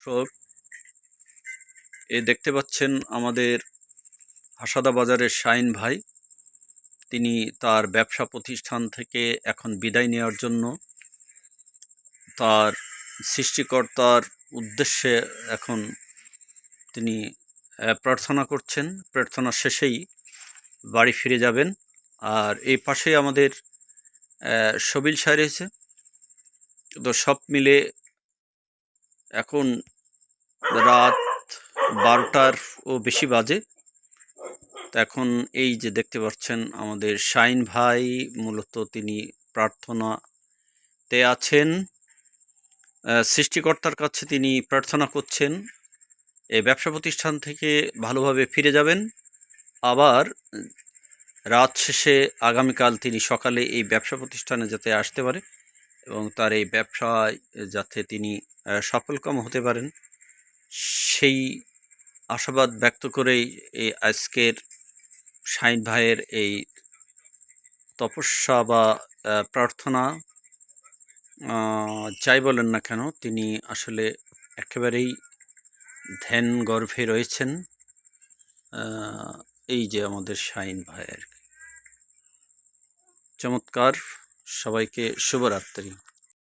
দর্শক, দেখতে পাচ্ছেন আমাদের হাসাদা বাজারের শাহিন ভাই। তিনি তার ব্যবসা প্রতিষ্ঠান থেকে এখন বিদায় নেওয়ার জন্য তার সৃষ্টিকর্তার উদ্দেশ্যে এখন তিনি প্রার্থনা করছেন। প্রার্থনা শেষেই বাড়ি ফিরে যাবেন। আর এই পাশেই আমাদের সবিল সাহেব রয়েছে। তো সব মিলে এখন রাত 12টার বেশি বাজে। তো এখন এই যে দেখতে পাচ্ছেন আমাদের শাহিন ভাই মূলত তিনি প্রার্থনাতে আছেন। সৃষ্টিকর্তার কাছে তিনি প্রার্থনা করছেন এই ব্যবসা প্রতিষ্ঠান থেকে ভালোভাবে ফিরে যাবেন। আবার রাত শেষে আগামীকাল তিনি সকালে এই ব্যবসা প্রতিষ্ঠানে যাতে আসতে পারে এবং তার এই ব্যবসায় যাতে তিনি সফলকাম হতে পারেন, সেই আশাবাদ ব্যক্ত করেই এই আজকের শাহিন ভাইয়ের এই তপস্যা বা প্রার্থনা। যাই বলেন না কেন, তিনি আসলে একেবারেই ধ্যান গর্ভে রয়েছেন। এই যে আমাদের শাহিন ভাই আর কি। চমৎকার। সবাইকে শুভরাত্রি।